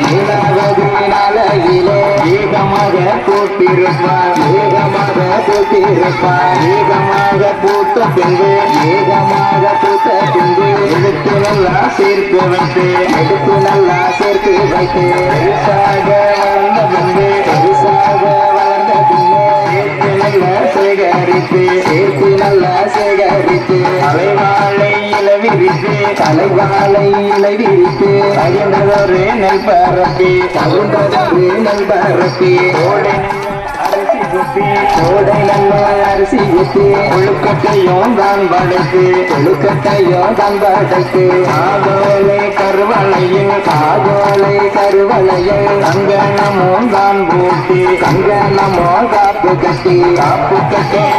நீலாவதி நாளையிலே ஏகமாக பூத்திருப்பார் ஏகமாக பூத்திருப்பார் ஏகமாக பூத்த பின்பு ஏகமாக பூத்த பின்பு எடுத்து நல்லா சேர்த்து வைத்து எடுத்து நல்லா சேர்த்து வைத்து பெருசாக வளர்ந்த பின்பு பெருசாக வளர்ந்த பின்பு சேர்த்து நல்லா சேகரித்து சேர்த்து நல்லா சேகரித்து தலைவாழை இலை விரித்து தலைவாழை இலை விரித்து அழிந்ததொரு நெல் பரப்பி தகுந்ததொரு நெல் பரப்பி அரிசி குத்தி கோடை நல்ல அரிசி குத்தி கொழுக்கட்டையும் தான் படைத்து கொழுக்கட்டையும் தான் படைத்து காதோலை கருவளையில் காதோலை கருவளையில் கங்கணமும் தான் பூட்டி கங்கணமோ காப்பு கட்டி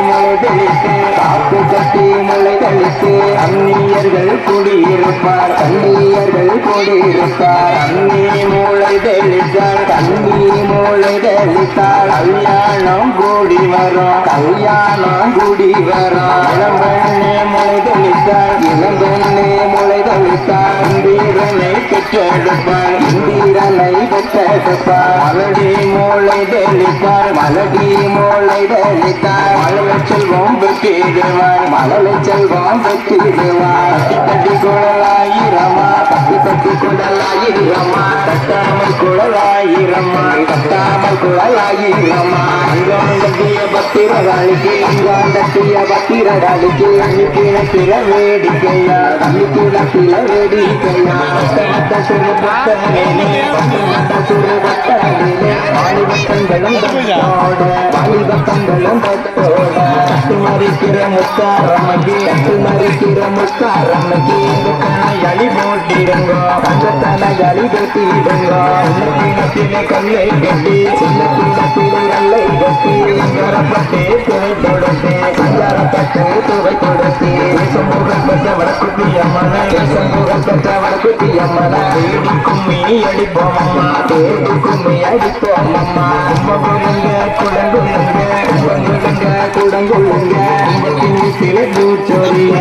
முளை தெளித்து காப்பு கட்டி முளை தெளித்து அந்நியர்கள் குடியிருப்பார் கண்ணியர்கள் குடியிருப்பார் அந்நி மூளை தெளித்தார் கண்ணி மூளை தெளித்தார் கல்யாணம் கூடி வரும் கல்யாணம் கூடி வரும் இளம்பெண்ணே முளை தெளித்தார் இளம்பெண்ணே முளை தெளித்தார் இந்திரனை பெற்றெடுப்பார் இந்திரனை பெற்றெடுப்பார் மலடி மூளை தெளித்தார் மலடி மூளை தெளித்தார் மழலை செல்வம் பெற்றிடுவார் மழலை செல்வம் பெற்றிடுவார் கட்டி குழலாயிரமா கட்டி குழலாயிரமா கட்டாமல் குழலாயிரமா கட்டாமல் குழலாயிரமா அங்கோண்டத்திய பத்திரகாளிக்கு அங்கோண்டத்திய பத்திரகாளிக்கு அன்னிக்கிழக்கில வேடிக்கையா அன்னிக்கிழக்கில வேடிக்கையா மத்த சுரு பத்தனே சுரு பத்தனே வாலிபத்தங்களும் தத்தோட வாலிபத்தங்களும் தத்தோட கட்டு மறிக்கிற முத்தாரம்மைக்கு கட்டு மறிக்கிற முத்தாரம்மைக்கு அழி போட்டிடுங்கோ கட்டத்தனை அழி போட்டிடுங்கோ சின்ன கல்லை கட்டி சின்ன கல்லை கட்டி சஞ்சாரப்பட்டு துணை கொடுத்து சஞ்சாரப்பட்டு துவை கொடுத்து சமூகம் பெற்ற வடக்குட்டி அம்மன சமூகம் பெற்ற வடக்குட்டி அம்மன தேடி கும்மி அடிப்போம் அம்மா தேடி கும்மி அடிப்போம் அம்மா கும்பகுலுங்க குடங்குலுங்க குடங்குலுங்க குடங்குலுங்க திங்கத்திலே பூச்சோரிய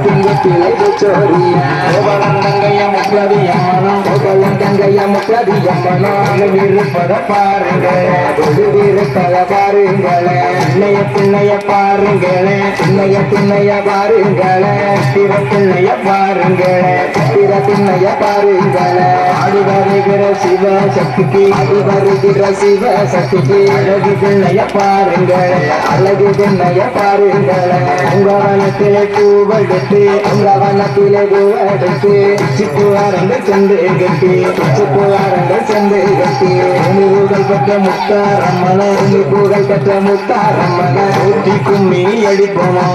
திங்கத்திலே பூச்சோரிய கோபலந்தங்கைய முக்லதி அம்மனம் கோபலந்தங்கைய முக்லதி அம்மனம் விருப்பத பாருங்களே விருப்பத பாருங்களே பின்னைய பின்னைய பாருங்களே பின்னைய பின்னைய பாருங்களே திர பின்னைய பாருங்களே திர பின்னைய பாருங்களே ஆடி வருகிற சிவ சக்திக்கு ஆடி வருகிற சிவ சக்திக்கு அழகு பின்னைய பாருங்களே அழகு பின்னைய பாருங்களே உங்க வனத்திலே பூவெடுத்து உங்க வனத்திலே பூவெடுத்து சிக்குவாரங்க சென்று கட்டி சிக்குவாரங்க சென்று கட்டி புகழ் பெற்ற முத்தாரம்மன புகழ் பெற்ற முத்தாரம்மன ஊட்டி கும்மி அடிப்போமா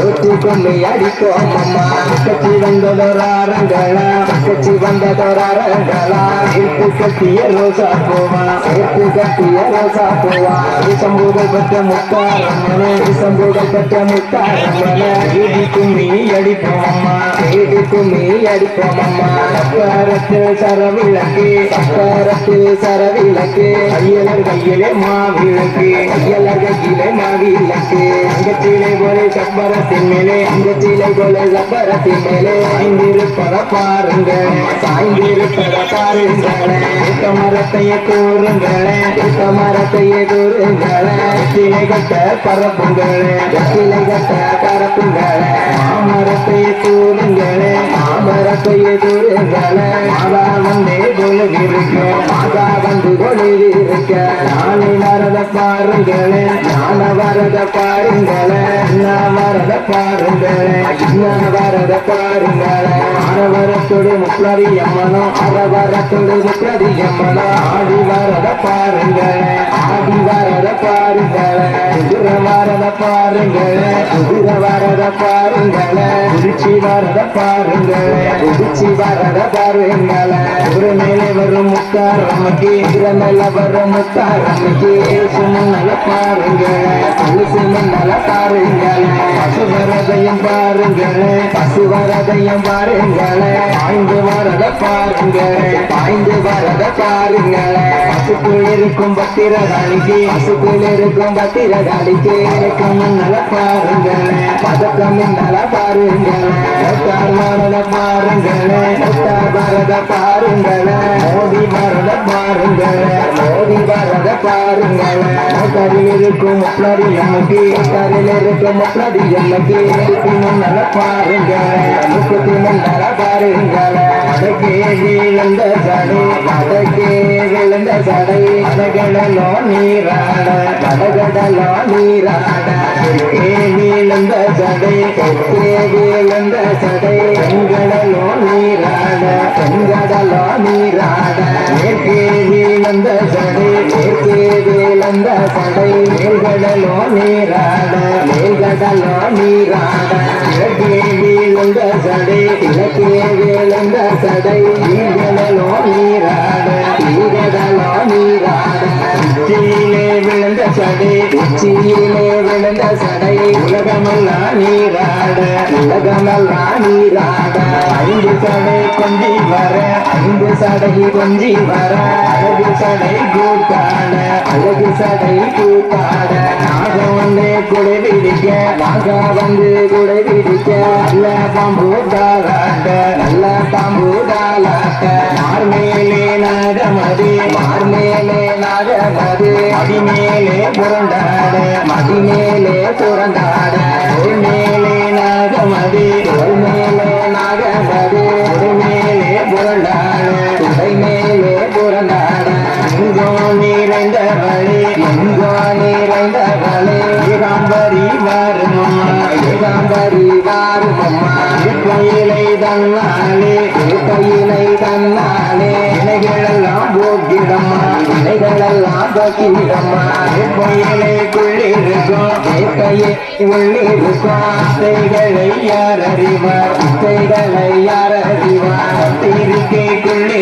ஊட்டி கும்மி அடிப்போம் அம்மா கட்சி வந்ததொராரங்களா கட்சி வந்ததொராரங்களா சேர்த்து கட்டிய ரோசா போவா சேர்த்து கட்டிய ரோசா போவா சம்பூகல் பெற்ற முத்தாரம்மன சம்பூகல் பெற்ற முத்தாரம்மன ஊட்டி கும்மி அடிப்போம் அம்மா ஊட்டி கும்மி அடிப்போம் அம்மா சக்கரத்தில் சரவிளக்கு சக்கரத்தில் சரவிளக்கு கையலர் கையிலே மாவிளக்கு கையலர் கையிலே மாவிளக்கு அங்கத்திலே போலே சப்பரத்தின் மேலே அங்கத்திலே போலே சப்பரத்தின் மேலே சாய்ந்திருப்பத பாருங்களே சாய்ந்திருப்பத பாருங்களே மரத்தையே கூறுங்களே மரத்தையே கூறுங்களே திலை கட்ட பரப்புங்களே திலை கட்ட பரப்புங்களே மாமரத்தையே கூறுங்களே மாமரத்தையே கூறுங்களே மாதா வந்தே கொழுகிருக்க மாதா வந்து கொழுகிருக்க நாளை வரத பாருங்களே ஞான வரத பாருங்களே நான் வரத பாருங்களே நான் வரத பாருங்களே அரவரத்தோடு முக்லரி அம்மனோ அரவரத்தோடு முக்லரி அம்மனோ ஆடி வரத பாருங்களே ஆடி வரத பாருங்களே குதிர வரத பாருங்களே குதிர வரத பாருங்களே குதிச்சி வரத பாருங்களே குதிச்சி வரத பாருங்களே ஒரு மேலே வரும் முத்தாரம்மைக்கு குதிர மேல வரும் முத்தாரம்மைக்கு சுமநல பாருங்களே சுமநல பாருங்களே பசுவரதையும் பாருங்களே பசுவரதையும் பாருங்களே பாய்ந்து வரத பாருங்களே பாய்ந்து வரத பாருங்களே பசுக்குள் இருக்கும் பத்திரகாளிக்கு பசுக்குள் இருக்கும் பத்திரகாளிக்கு முன்னல பாருங்களே பதக்கம் நல பாருங்களே வரத பாருங்களே வரத பாருங்களே மோதி வரத பாருங்கள் மோதி வரத பாருங்கள் கரில் இருக்கும் முப்படி நமக்கு கரில் இருக்கும் முப்படி எனக்கு முன்னால பாருங்கள் முப்பத்தி முன்னால பாருங்கள் அதற்கே விழுந்த சடை அதற்கே விழுந்த சடை அதகடலோ நீராட அதகடலோ நீராட விழுந்த சடை விழுந்த சடை பெண்களோ நீராட பெண்கடலோ நீராட மேற்கே விழுந்த சடை மேற்கே விழுந்த சடை மேல்கடலோ நீராட மேல்கடலோ நீராட கிழக்கே விழுந்த சடை கிழக்கே விழுந்த சடை ஈகடலோ நீராட ஈகடலோ நீராட உச்சியிலே விழுந்த சடை உச்சியிலே விழுந்த சடை உலகமெல்லாம் நீராட உலகமெல்லாம் நீராட ஐந்து சடை கொஞ்சி வர ஐந்து சடை கொஞ்சி வர அழகு சடை கூட்டாட அழகு சடை கூட்டாட நாக வந்து குடை பிடிக்க நாக வந்து குடை பிடிக்க நல்ல பாம்பு தாளாட்ட நல்ல பாம்பு தாளாட்ட மார்மேலே நாகமதி மார்மேலே நாகமதி மதிமேலே புரண்டாட மதிமேலே புரண்டாட மேலே நாகமதி மேலே நாகமதி மேலே புரண்டாட துடை மேலே புரண்டாட எங்கோ நிறைந்த வழி எங்கோ நிறைந்த வழி ஏகாம்பரி வாருமம்மா ஏகாம்பரி வாருமம்மா கையிலை தன்னாலே கையிலை தன்னாலே இலைகளெல்லாம் போக்கிடம்மா இலைகளெல்லாம் போக்கிடம்மா கையிலை குள்ளிருக்கும் கையை உள்ளிருக்கும் அத்தைகளை யார் அறிவார் அத்தைகளை யார் அறிவார் அத்திருக்கை குள்ளி